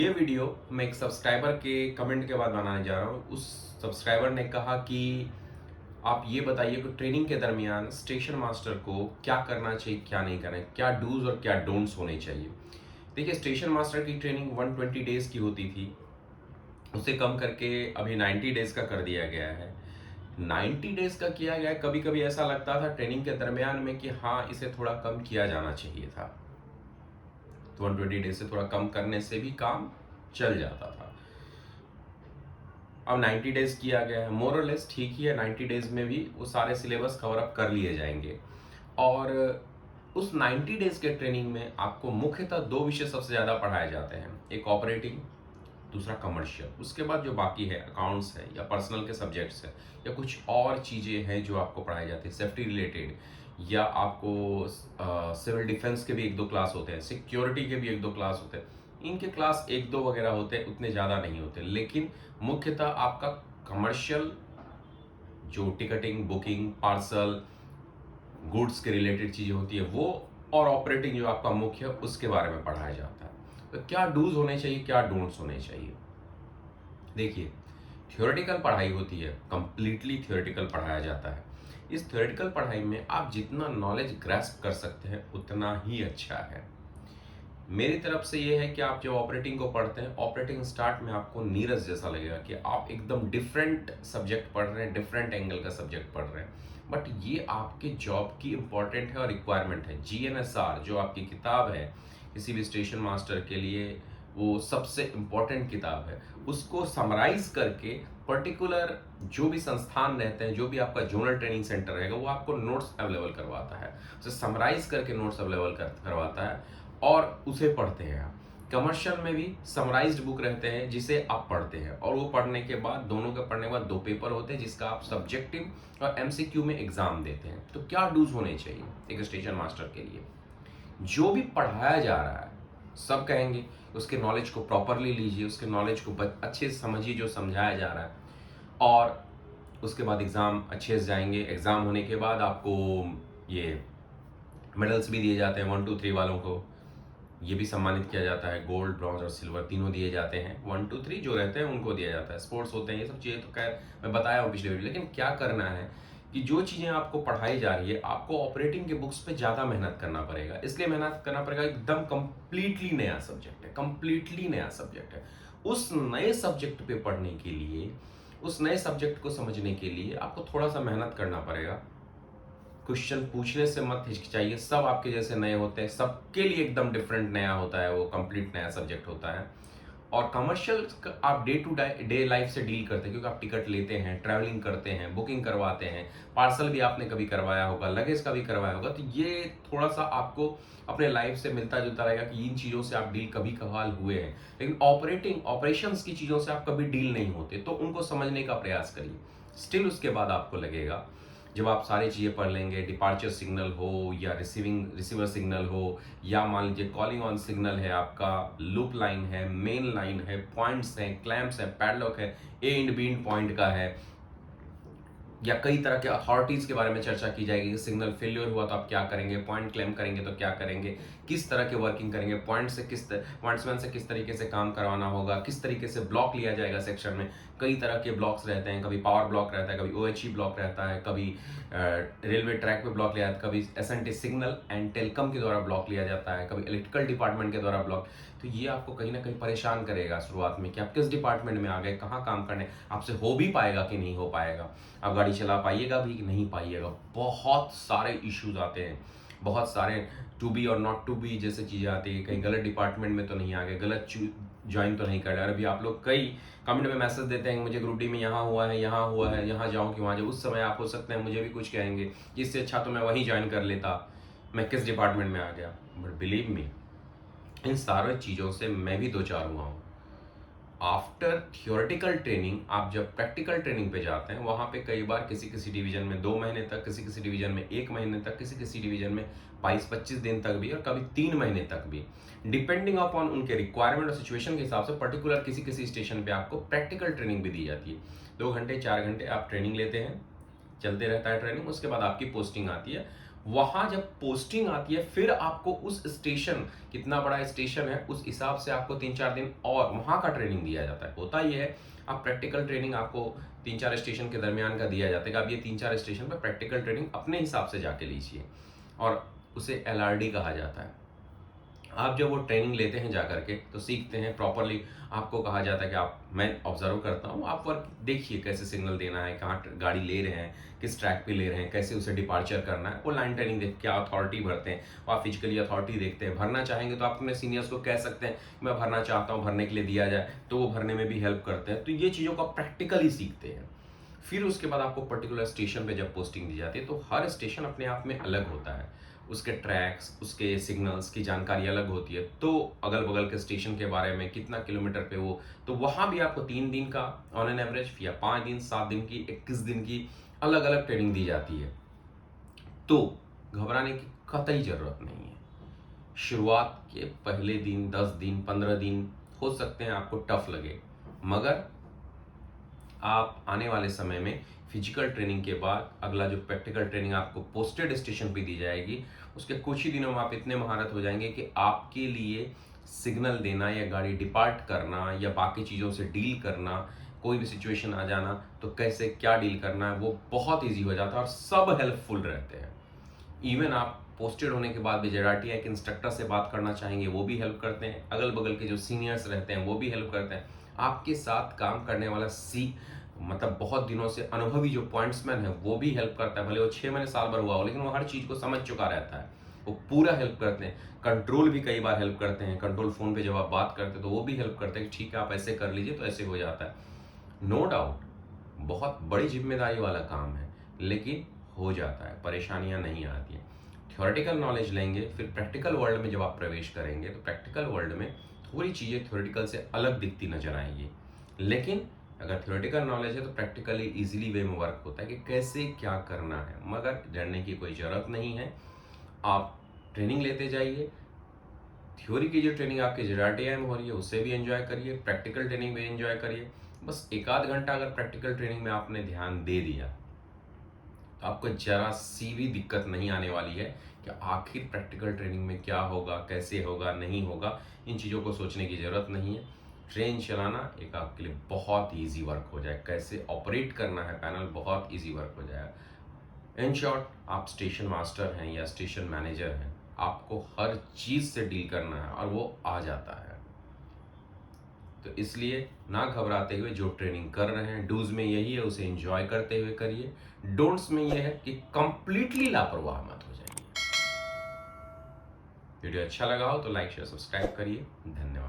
ये वीडियो मैं एक सब्सक्राइबर के कमेंट के बाद बनाने जा रहा हूँ। उस सब्सक्राइबर ने कहा कि आप ये बताइए कि ट्रेनिंग के दरमियान स्टेशन मास्टर को क्या करना चाहिए, क्या नहीं करना है, क्या डूज और क्या डोंट्स होने चाहिए। देखिए, स्टेशन मास्टर की ट्रेनिंग 120 डेज की होती थी, उसे कम करके अभी 90 डेज का कर दिया गया है। 90 डेज का किया गया है। कभी कभी ऐसा लगता था ट्रेनिंग के दरमियान में कि हाँ, इसे थोड़ा कम किया जाना चाहिए था। तो 120 डेज से थोड़ा कम करने से भी काम चल जाता था। अब 90 डेज किया गया है, मोर और लेस ठीक ही है। 90 डेज में भी वो सारे सिलेबस कवर अप कर लिए जाएंगे। और उस 90 डेज के ट्रेनिंग में आपको मुख्यतः दो विषय सबसे ज़्यादा पढ़ाए जाते हैं, एक ऑपरेटिंग, दूसरा कमर्शियल। उसके बाद जो बाकी है, अकाउंट्स है या पर्सनल के सब्जेक्ट्स है या कुछ और चीज़ें हैं जो आपको पढ़ाई जाती है सेफ्टी रिलेटेड, या आपको सिविल डिफेंस के भी एक दो क्लास होते हैं, सिक्योरिटी के भी एक दो क्लास होते हैं। इनके क्लास एक दो वगैरह होते हैं, उतने ज़्यादा नहीं होते। लेकिन मुख्यतः आपका कमर्शियल, जो टिकटिंग, बुकिंग, पार्सल, गुड्स के रिलेटेड चीज़ें होती है वो, और ऑपरेटिंग जो आपका मुख्य, उसके बारे में पढ़ाया जाता है। तो क्या डूज होने चाहिए, क्या डोंट्स होने चाहिए। देखिए, थ्योरेटिकल पढ़ाई होती है, कंप्लीटली थ्योरेटिकल पढ़ाया जाता है। इस थ्योरेटिकल पढ़ाई में आप जितना नॉलेज ग्रैस्प कर सकते हैं उतना ही अच्छा है। मेरी तरफ से ये है कि आप जब ऑपरेटिंग को पढ़ते हैं, ऑपरेटिंग स्टार्ट में आपको नीरस जैसा लगेगा कि आप एकदम डिफरेंट सब्जेक्ट पढ़ रहे हैं, डिफरेंट एंगल का सब्जेक्ट पढ़ रहे हैं। बट ये आपके जॉब की इंपॉर्टेंट है और रिक्वायरमेंट है। जीएनएसआर जो आपकी किताब है किसी भी स्टेशन मास्टर के लिए, वो सबसे इम्पोर्टेंट किताब है। उसको समराइज करके पर्टिकुलर जो भी संस्थान रहते हैं, जो भी आपका जोनल ट्रेनिंग सेंटर रहेगा, वो आपको नोट्स अवेलेबल करवाता है, उसे समराइज करके नोट्स अवेलेबल करवाता है और उसे पढ़ते हैं आप। कमर्शियल में भी समराइज्ड बुक रहते हैं जिसे आप पढ़ते हैं, और वो पढ़ने के बाद, दोनों के पढ़ने के बाद दो पेपर होते हैं जिसका आप सब्जेक्टिव और एमसीक्यू में एग्जाम देते हैं। तो क्या डूज होने चाहिए एक स्टेशन मास्टर के लिए। जो भी पढ़ाया जा रहा है, सब कहेंगे उसके नॉलेज को प्रॉपरली लीजिए, उसके नॉलेज को अच्छे से समझिए जो समझाया जा रहा है, और उसके बाद एग्ज़ाम अच्छे से जाएंगे। एग्ज़ाम होने के बाद आपको ये मेडल्स भी दिए जाते हैं, 1 2 3 वालों को ये भी सम्मानित किया जाता है। गोल्ड, ब्रॉन्ज और सिल्वर तीनों दिए जाते हैं। 1 2 3 जो रहते हैं उनको दिया जाता है। स्पोर्ट्स होते हैं, ये सब चीज़ें तो खैर मैं बताया हूँ पिछले वीडियो। लेकिन क्या करना है कि जो चीज़ें आपको पढ़ाई जा रही है, आपको ऑपरेटिंग के बुक्स पे ज़्यादा मेहनत करना पड़ेगा। इसलिए मेहनत करना पड़ेगा, एकदम कंप्लीटली नया सब्जेक्ट है, कंप्लीटली नया सब्जेक्ट है। उस नए सब्जेक्ट पे पढ़ने के लिए, उस नए सब्जेक्ट को समझने के लिए आपको थोड़ा सा मेहनत करना पड़ेगा। क्वेश्चन पूछने से मत हिचकिचाइए, सब आपके जैसे नए होते हैं, सबके लिए एकदम डिफरेंट नया होता है, वो कंप्लीट नया सब्जेक्ट होता है। और कमर्शियल आप डे टू डे लाइफ से डील करते हैं, क्योंकि आप टिकट लेते हैं, ट्रैवलिंग करते हैं, बुकिंग करवाते हैं, पार्सल भी आपने कभी करवाया होगा, लगेज का भी करवाया होगा। तो ये थोड़ा सा आपको अपने लाइफ से मिलता जुलता रहेगा कि इन चीज़ों से आप डील कभी कभार हुए हैं। लेकिन ऑपरेशंस की चीज़ों से आप कभी डील नहीं होते, तो उनको समझने का प्रयास करिए। स्टिल उसके बाद आपको लगेगा, जब आप सारी चीज़ें पढ़ लेंगे, डिपार्चर सिग्नल हो या रिसीवर सिग्नल हो, या मान लीजिए कॉलिंग ऑन सिग्नल है, आपका लूप लाइन है, मेन लाइन है, पॉइंट्स हैं, क्लैम्प्स हैं, पैडलॉक है, ए एंड बी पॉइंट का है, या कई तरह के अथॉरिटीज़ के बारे में चर्चा की जाएगी कि सिग्नल फेलियर हुआ तो आप क्या करेंगे, पॉइंट क्लेम करेंगे तो क्या करेंगे, किस तरह के वर्किंग करेंगे, पॉइंट्समैन से किस तरीके से काम करवाना होगा, किस तरीके से ब्लॉक लिया जाएगा सेक्शन में। कई तरह के ब्लॉक्स रहते हैं, कभी पावर ब्लॉक रहता है, कभी ओएचई ब्लॉक रहता है, कभी रेलवे ट्रैक पे ब्लॉक लिया जाता है, कभी एसएनटी सिग्नल एंड टेलीकॉम के द्वारा ब्लॉक लिया जाता है, कभी इलेक्ट्रिकल डिपार्टमेंट के द्वारा ब्लॉक। तो ये आपको कहीं ना कहीं परेशान करेगा शुरुआत में कि आप किस डिपार्टमेंट में आ गए, कहाँ काम करने, आपसे हो भी पाएगा कि नहीं हो पाएगा, आप गाड़ी चला पाइएगा भी कि नहीं पाइएगा। बहुत सारे इश्यूज आते हैं, बहुत सारे टू बी और नॉट टू बी जैसे चीज़ें आती है। कहीं गलत डिपार्टमेंट में तो नहीं आ गए, गलत ज्वाइन तो नहीं कर रहे। और अभी आप लोग कई कमेंट में मैसेज देते हैं मुझे ग्रुप डी में यहाँ हुआ है, यहाँ हुआ है, यहाँ जाऊँ कि वहाँ जाऊँ। उस समय आप हो सकते हैं मुझे भी कुछ कहेंगे, इससे अच्छा तो मैं वहीं ज्वाइन कर लेता, मैं किस डिपार्टमेंट में आ गया। बट बिलीव मी, इन सारी चीज़ों से मैं भी दो चार हुआ हूँ। आफ्टर थियोरेटिकल ट्रेनिंग आप जब प्रैक्टिकल ट्रेनिंग पे जाते हैं, वहाँ पे कई बार किसी किसी डिवीजन में 2 महीने तक, किसी किसी डिवीजन में 1 महीने तक, किसी किसी डिवीजन में 22 25 दिन तक भी, और कभी 3 महीने तक भी, डिपेंडिंग अपॉन उनके रिक्वायरमेंट और सिचुएशन के हिसाब से। पर्टिकुलर किसी किसी स्टेशन पे आपको प्रैक्टिकल ट्रेनिंग भी दी जाती है। 2 घंटे 4 घंटे आप ट्रेनिंग लेते हैं, चलते रहता है ट्रेनिंग, उसके बाद आपकी पोस्टिंग आती है। वहाँ जब पोस्टिंग आती है फिर आपको उस स्टेशन, कितना बड़ा स्टेशन है उस हिसाब से आपको 3-4 दिन और वहाँ का ट्रेनिंग दिया जाता है। होता ये है, आप प्रैक्टिकल ट्रेनिंग आपको 3-4 स्टेशन के दरमियान का दिया जाता है कि आप ये 3-4 स्टेशन पर प्रैक्टिकल ट्रेनिंग अपने हिसाब से जाके लीजिए, और उसे LRD कहा जाता है। आप जब वो ट्रेनिंग लेते हैं जा करके तो सीखते हैं प्रॉपरली। आपको कहा जाता है कि आप, मैं ऑब्जर्व करता हूँ, आप वर्क देखिए कैसे सिग्नल देना है, कहाँ गाड़ी ले रहे हैं, किस ट्रैक पे ले रहे हैं, कैसे उसे डिपार्चर करना है, वो लाइन ट्रेनिंग देख, क्या अथॉरिटी भरते हैं, आप फिजिकली अथॉरिटी देखते हैं। भरना चाहेंगे तो आप अपने सीनियर्स को कह सकते हैं मैं भरना चाहता हूँ, भरने के लिए दिया जाए, तो वो भरने में भी हेल्प करते हैं। तो ये चीज़ों को आप प्रैक्टिकली सीखते हैं। फिर उसके बाद आपको पर्टिकुलर स्टेशन पे जब पोस्टिंग दी जाती है तो हर स्टेशन अपने आप में अलग होता है, उसके ट्रैक्स, उसके सिग्नल्स की जानकारी अलग होती है। तो अगल बगल के स्टेशन के बारे में, कितना किलोमीटर पे वो, तो वहाँ भी आपको 3 दिन का ऑन एन एवरेज, या 5 दिन, 7 दिन की, 21 दिन की अलग अलग ट्रेनिंग दी जाती है। तो घबराने की कतई ज़रूरत नहीं है। शुरुआत के पहले दिन, 10 दिन, 15 दिन हो सकते हैं आपको टफ लगे, मगर आप आने वाले समय में फिजिकल ट्रेनिंग के बाद अगला जो प्रैक्टिकल ट्रेनिंग आपको पोस्टेड स्टेशन पे दी जाएगी, उसके कुछ ही दिनों में आप इतने महारत हो जाएंगे कि आपके लिए सिग्नल देना या गाड़ी डिपार्ट करना या बाकी चीज़ों से डील करना, कोई भी सिचुएशन आ जाना तो कैसे क्या डील करना है, वो बहुत ईजी हो जाता है और सब हेल्पफुल रहते हैं। इवन आप पोस्टेड होने के बाद भी जेडाटी एक इंस्ट्रक्टर से बात करना चाहेंगे, वो भी हेल्प करते हैं। अगल बगल के जो सीनियर्स रहते हैं वो भी हेल्प करते हैं। आपके साथ काम करने वाला मतलब बहुत दिनों से अनुभवी जो पॉइंट्समैन है वो भी हेल्प करता है। भले वो 6 महीने साल भर हुआ हो, लेकिन वो हर चीज़ को समझ चुका रहता है, वो पूरा हेल्प करते हैं। कंट्रोल भी कई बार हेल्प करते हैं, कंट्रोल फ़ोन पे जब आप बात करते हैं तो वो भी हेल्प करते हैं कि ठीक है आप ऐसे कर लीजिए तो ऐसे हो जाता है। नो डाउट बहुत बड़ी जिम्मेदारी वाला काम है, लेकिन हो जाता है, परेशानियां नहीं आती हैं। थ्योरेटिकल नॉलेज लेंगे, फिर प्रैक्टिकल वर्ल्ड में जब आप प्रवेश करेंगे तो प्रैक्टिकल वर्ल्ड में थोड़ी चीज़ें थ्योरेटिकल से अलग दिखती नजर आएंगी। लेकिन अगर थ्योरेटिकल नॉलेज है तो प्रैक्टिकली इजीली वे में वर्क होता है कि कैसे क्या करना है, मगर डरने की कोई ज़रूरत नहीं है। आप ट्रेनिंग लेते जाइए, थ्योरी की जो ट्रेनिंग आपके जेआरटीआई में हो रही है उससे भी एंजॉय करिए, प्रैक्टिकल ट्रेनिंग में एंजॉय करिए। बस 1 आध घंटा अगर प्रैक्टिकल ट्रेनिंग में आपने ध्यान दे दिया तो आपको जरा सी भी दिक्कत नहीं आने वाली है कि आखिर प्रैक्टिकल ट्रेनिंग में क्या होगा, कैसे होगा, नहीं होगा। इन चीज़ों को सोचने की ज़रूरत नहीं है। ट्रेन चलाना एक आपके लिए बहुत ईजी वर्क हो जाए, कैसे ऑपरेट करना है पैनल, बहुत ईजी वर्क हो जाएगा। इन शॉर्ट, आप स्टेशन मास्टर हैं या स्टेशन मैनेजर हैं, आपको हर चीज़ से डील करना है और वो आ जाता है। तो इसलिए ना घबराते हुए जो ट्रेनिंग कर रहे हैं, डूज में यही है, उसे एंजॉय करते हुए करिए। डोंट्स में यह है कि कंप्लीटली लापरवाह मत हो जाइए। वीडियो अच्छा लगा हो तो लाइक शेयर सब्सक्राइब करिए। धन्यवाद।